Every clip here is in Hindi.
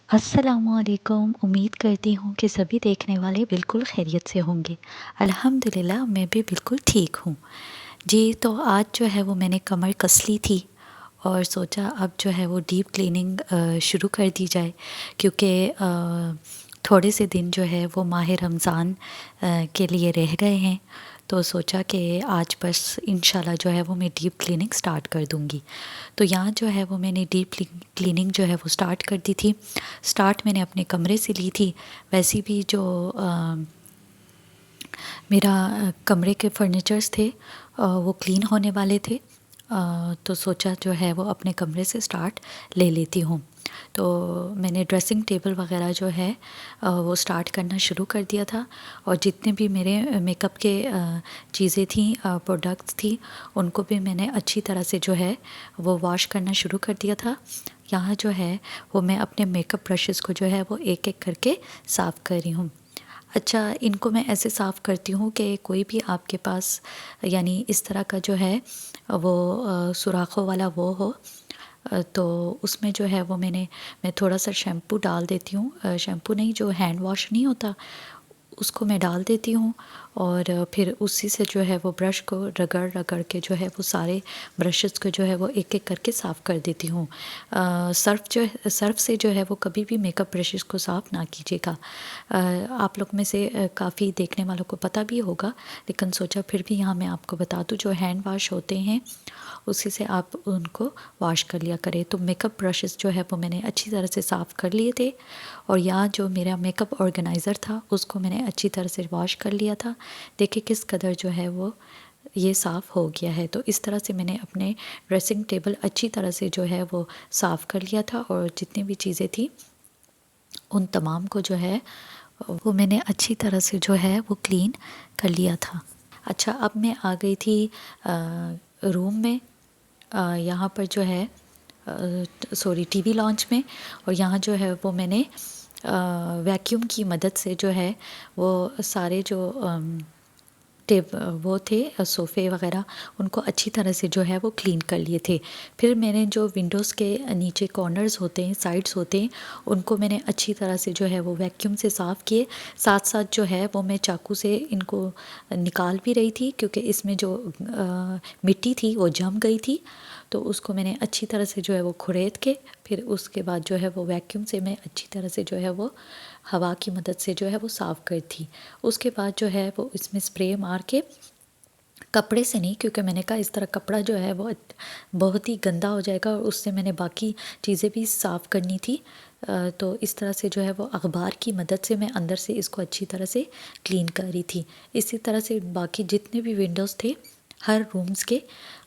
अस्सलामुअलैकुम। उम्मीद करती हूँ कि सभी देखने वाले बिल्कुल खैरियत से होंगे। अल्हम्दुलिल्लाह मैं भी बिल्कुल ठीक हूँ। जी, तो आज जो है वो मैंने कमर कस ली थी और सोचा अब जो है वो डीप क्लीनिंग शुरू कर दी जाए, क्योंकि थोड़े से दिन जो है वो माह रमज़ान के लिए रह गए हैं। तो सोचा कि आज बस इंशाल्लाह जो है वो मैं डीप क्लीनिंग स्टार्ट कर दूँगी। तो यहाँ जो है वो मैंने डीप क्लीनिंग जो है वो स्टार्ट कर दी थी। स्टार्ट मैंने अपने कमरे से ली थी। वैसे भी जो मेरा कमरे के फर्नीचर्स थे वो क्लीन होने वाले थे। तो सोचा जो है वो अपने कमरे से स्टार्ट ले लेती हूँ। तो मैंने ड्रेसिंग टेबल वगैरह जो है वो स्टार्ट करना शुरू कर दिया था, और जितने भी मेरे मेकअप के चीज़ें थी, प्रोडक्ट्स थी, उनको भी मैंने अच्छी तरह से जो है वो वॉश करना शुरू कर दिया था। यहाँ जो है वो मैं अपने मेकअप ब्रशेस को जो है वो एक एक करके साफ़ कर रही हूँ। अच्छा, इनको मैं ऐसे साफ़ करती हूँ कि कोई भी आपके पास यानी इस तरह का जो है वो सुराखों वाला वो हो, तो उसमें जो है वो मैं थोड़ा सा शैम्पू डाल देती हूँ। शैम्पू नहीं, जो हैंड वॉश नहीं होता उसको मैं डाल देती हूँ, और फिर उसी से जो है वो ब्रश को रगड़ रगड़ के जो है वो सारे ब्रशेस को जो है वो एक एक करके साफ़ कर देती हूँ। सर्फ़ से जो है वो कभी भी मेकअप ब्रशेस को साफ़ ना कीजिएगा। आप लोग में से काफ़ी देखने वालों को पता भी होगा, लेकिन सोचा फिर भी यहाँ मैं आपको बता दूँ, जो हैंड वॉश होते हैं उसी से आप उनको वॉश कर लिया करें। तो मेकअप ब्रशेस जो है वो मैंने अच्छी तरह से साफ़ कर लिए थे, और यहाँ जो मेरा मेकअप ऑर्गेनाइज़र था उसको मैंने अच्छी तरह से वॉश कर लिया था। देखिए किस कदर जो है वो ये साफ़ हो गया है। तो इस तरह से मैंने अपने ड्रेसिंग टेबल अच्छी तरह से जो है वो साफ़ कर लिया था, और जितनी भी चीज़ें थी उन तमाम को जो है वो मैंने अच्छी तरह से जो है वो क्लीन कर लिया था। अच्छा, अब मैं आ गई थी रूम में। यहाँ पर जो है सॉरी, टीवी लॉन्च में, और यहाँ जो है वो मैंने वैक्यूम की मदद से जो है वो सारे जो टेब वो थे सोफ़े वगैरह, उनको अच्छी तरह से जो है वो क्लीन कर लिए थे। फिर मैंने जो विंडोज़ के नीचे कॉर्नर्स होते हैं, साइड्स होते हैं, उनको मैंने अच्छी तरह से जो है वो वैक्यूम से साफ़ किए। साथ साथ जो है वो मैं चाकू से इनको निकाल भी रही थी, क्योंकि इसमें जो मिट्टी थी वो जम गई थी। तो उसको मैंने अच्छी तरह से जो है वो खुरेद के, फिर उसके बाद जो है वो वैक्यूम से मैं अच्छी तरह से जो है वो हवा की मदद से जो है वो साफ़ कर थी। उसके बाद जो है वो इसमें स्प्रे मार के, कपड़े से नहीं, क्योंकि मैंने कहा इस तरह कपड़ा जो है वो बहुत ही गंदा हो जाएगा, और उससे मैंने बाकी चीज़ें भी साफ़ करनी थी। तो इस तरह से जो है वो अखबार की मदद से मैं अंदर से इसको अच्छी तरह से क्लीन कर रही थी। इसी तरह से बाकी जितने भी विंडोज़ थे हर रूम्स के,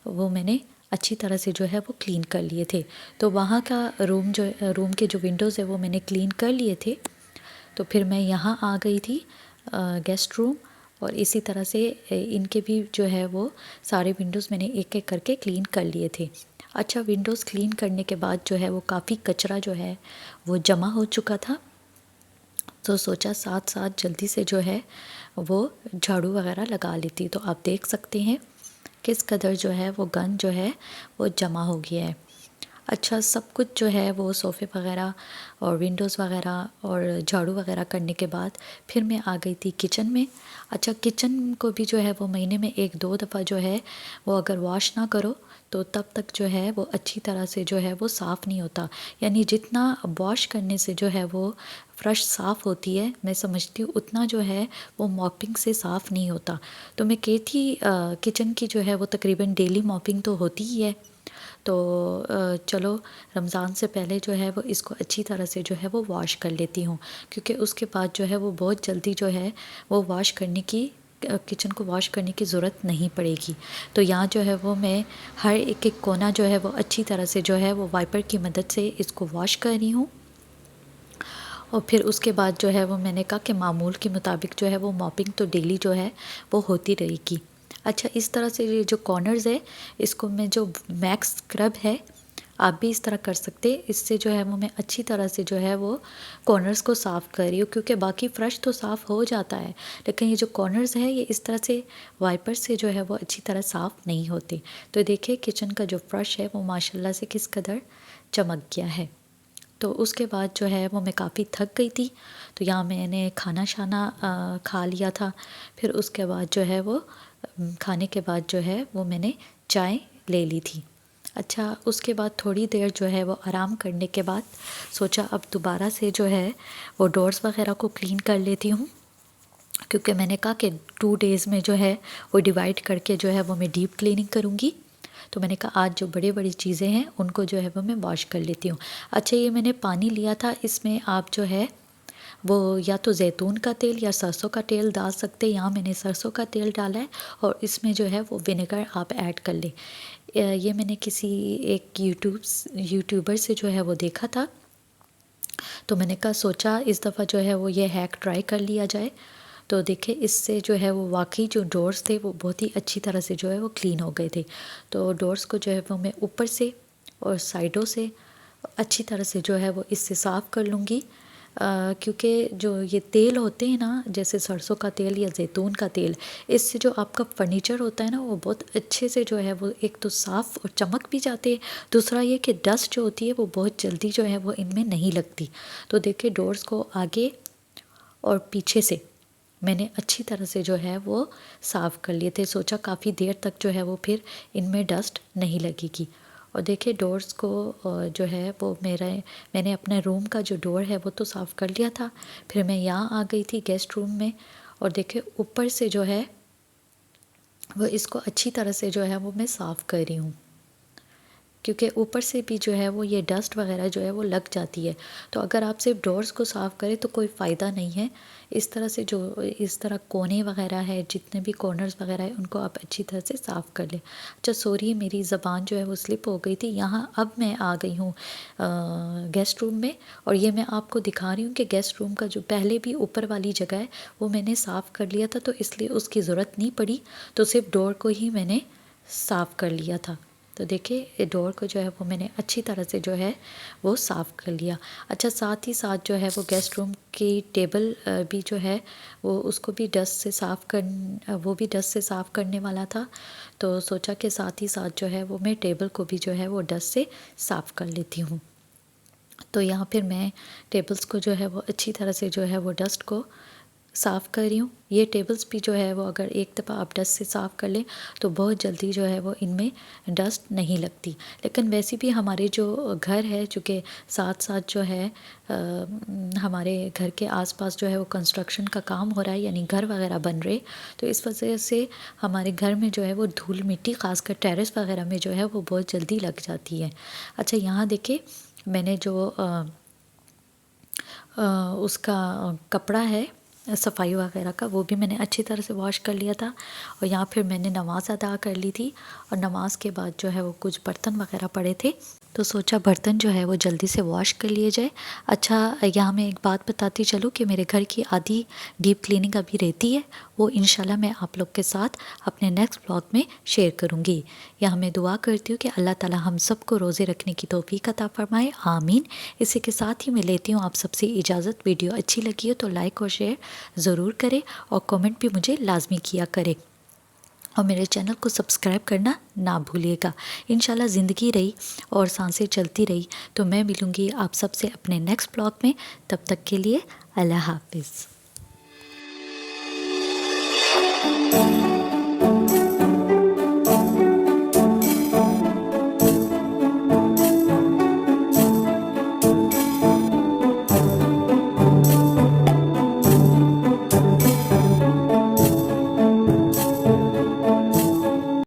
वो मैंने अच्छी तरह से जो है वो क्लीन कर लिए थे। तो वहाँ का रूम के जो विंडोज़ है वो मैंने क्लीन कर लिए थे। तो फिर मैं यहाँ आ गई थी गेस्ट रूम, और इसी तरह से इनके भी जो है वो सारे विंडोज़ मैंने एक एक करके क्लीन कर लिए थे। अच्छा, विंडोज़ क्लीन करने के बाद जो है वो काफ़ी कचरा जो है वो जमा हो चुका था। तो सोचा साथ साथ जल्दी से जो है वो झाड़ू वगैरह लगा लेती। तो आप देख सकते हैं किस कदर जो है वो गंद जो है वो जमा हो गया है। अच्छा, सब कुछ जो है वो सोफ़े वगैरह और विंडोज़ वगैरह और झाड़ू वगैरह करने के बाद फिर मैं आ गई थी किचन में। अच्छा, किचन को भी जो है वो महीने में एक दो दफ़ा जो है वो अगर वॉश ना करो तो तब तक जो है वो अच्छी तरह से जो है वो साफ़ नहीं होता। यानी जितना वॉश करने से जो है वो फ़र्श साफ़ होती है, मैं समझती हूँ उतना जो है वो मॉपिंग से साफ़ नहीं होता। तो मैं कहती किचन की जो है वो तकरीबन डेली मॉपिंग तो होती ही है। तो चलो रमज़ान से पहले जो है वो इसको अच्छी तरह से जो है वो वॉश कर लेती हूँ, क्योंकि उसके बाद जो है वो बहुत जल्दी जो है वो वॉश करने की किचन को वॉश करने की ज़रूरत नहीं पड़ेगी। तो यहाँ जो है वो मैं हर एक एक कोना जो है वो अच्छी तरह से जो है वो वाइपर की मदद से इसको वॉश कर रही हूँ। और फिर उसके बाद जो है वो मैंने कहा कि मामूल के मुताबिक जो है वो मॉपिंग तो डेली जो है वो होती रहेगी। अच्छा, इस तरह से ये जो कॉर्नर्स है इसको मैं जो मैक्स स्क्रब है, आप भी इस तरह कर सकते हैं। इससे जो है वो मैं अच्छी तरह से जो है वो कॉर्नर्स को साफ़ कर रही हूँ, क्योंकि बाकी फ़र्श तो साफ़ हो जाता है, लेकिन ये जो कॉर्नर्स है ये इस तरह से वाइपर से जो है वो अच्छी तरह साफ़ नहीं होते। तो देखिए किचन का जो फ़र्श है वो माशाल्लाह से किस कदर चमक गया है। तो उसके बाद जो है वो मैं काफ़ी थक गई थी, तो यहाँ मैंने खाना शाना खा लिया था। फिर उसके बाद जो है वो खाने के बाद जो है वो मैंने चाय ले ली थी। अच्छा, उसके बाद थोड़ी देर जो है वो आराम करने के बाद सोचा अब दोबारा से जो है वो डोर्स वगैरह को क्लीन कर लेती हूँ, क्योंकि मैंने कहा कि 2 डेज़ में जो है वो डिवाइड करके जो है वो मैं डीप क्लीनिंग करूँगी। तो मैंने कहा आज जो बड़ी बड़ी चीज़ें हैं उनको जो है वो मैं वॉश कर लेती हूँ। अच्छा, ये मैंने पानी लिया था, इसमें आप जो है वो या तो ज़ैतून का तेल या सरसों का तेल डाल सकते हैं। यहाँ मैंने सरसों का तेल डाला है और इसमें जो है वो विनेगर आप ऐड कर लें। ये मैंने किसी एक यूट्यूबर से जो है वो देखा था, तो मैंने कहा सोचा इस दफ़ा जो है वो ये हैक ट्राई कर लिया जाए। तो देखिए इससे जो है वो वाकई जो डोर्स थे वो बहुत ही अच्छी तरह से जो है वो क्लीन हो गए थे। तो डोर्स को जो है वो मैं ऊपर से और साइडों से अच्छी तरह से जो है वो इससे साफ़ कर लूँगी, क्योंकि जो ये तेल होते हैं ना, जैसे सरसों का तेल या ज़ैतून का तेल, इससे जो आपका फर्नीचर होता है ना वो बहुत अच्छे से जो है वो एक तो साफ़ और चमक भी जाते हैं। दूसरा ये कि डस्ट जो होती है वो बहुत जल्दी जो है वो इनमें नहीं लगती। तो देखिए डोर्स को आगे और पीछे से मैंने अच्छी तरह से जो है वो साफ़ कर लिए थे। सोचा काफ़ी देर तक जो है वो फिर इनमें डस्ट नहीं लगेगी। और देखिए डोर्स को जो है वो मैंने अपने रूम का जो डोर है वो तो साफ़ कर लिया था। फिर मैं यहाँ आ गई थी गेस्ट रूम में, और देखिए ऊपर से जो है वो इसको अच्छी तरह से जो है वो मैं साफ़ कर रही हूँ, क्योंकि ऊपर से भी जो है वो ये डस्ट वगैरह जो है वो लग जाती है। तो अगर आप सिर्फ डोर्स को साफ़ करें तो कोई फ़ायदा नहीं है। इस तरह से जो इस तरह कोने वगैरह है, जितने भी कॉर्नर्स वगैरह है, उनको आप अच्छी तरह से साफ़ कर लें। अच्छा सॉरी, मेरी ज़बान जो है वो स्लिप हो गई थी। यहाँ अब मैं आ गई हूँ गेस्ट रूम में, और ये मैं आपको दिखा रही हूँ कि गेस्ट रूम का जो पहले भी ऊपर वाली जगह है वो मैंने साफ़ कर लिया था, तो इसलिए उसकी ज़रूरत नहीं पड़ी। तो सिर्फ डोर को ही मैंने साफ़ कर लिया था। तो देखिए डोर को जो है वो मैंने अच्छी तरह से जो है वो साफ़ कर लिया। अच्छा, साथ ही साथ जो है वो गेस्ट रूम की टेबल भी जो है वो उसको भी डस्ट से साफ़ करने वाला था। तो सोचा कि साथ ही साथ जो है वो मैं टेबल को भी जो है वो डस्ट से साफ़ कर लेती हूँ। तो यहाँ फिर मैं टेबल्स को जो है वो अच्छी तरह से जो है वो डस्ट को साफ़ कर रही हूँ। ये टेबल्स भी जो है वो अगर एक दफ़ा आप डस्ट से साफ़ कर लें तो बहुत जल्दी जो है वो इनमें डस्ट नहीं लगती। लेकिन वैसे भी हमारे जो घर है, चूँकि साथ साथ जो है हमारे घर के आसपास जो है वो कंस्ट्रक्शन का काम हो रहा है, यानी घर वगैरह बन रहे, तो इस वजह से हमारे घर में जो है वो धूल मिट्टी ख़ासकर टेरेस वगैरह में जो है वो बहुत जल्दी लग जाती है। अच्छा, यहाँ देखिए मैंने जो उसका कपड़ा है सफाई वगैरह का, वो भी मैंने अच्छी तरह से वॉश कर लिया था। और यहाँ फिर मैंने नमाज़ अदा कर ली थी, और नमाज के बाद जो है वो कुछ बर्तन वगैरह पड़े थे, तो सोचा बर्तन जो है वो जल्दी से वॉश कर लिए जाए। अच्छा, यहाँ मैं एक बात बताती चलूँ कि मेरे घर की आधी डीप क्लीनिंग अभी रहती है, वो इंशाल्लाह मैं आप लोग के साथ अपने नेक्स्ट ब्लॉग में शेयर करूँगी। यहाँ मैं दुआ करती हूँ कि अल्लाह ताला हम सबको रोज़े रखने की तौफीक अता फरमाए, आमीन। इसी के साथ ही मैं लेती हूँ आप सबसे इजाज़त। वीडियो अच्छी लगी हो तो लाइक और शेयर ज़रूर करें, और कमेंट भी मुझे लाजमी किया करें, और मेरे चैनल को सब्सक्राइब करना ना भूलिएगा। इंशाल्लाह ज़िंदगी रही और सांसें चलती रही तो मैं मिलूँगी आप सबसे अपने नेक्स्ट ब्लॉग में। तब तक के लिए अल्लाह हाफिज़।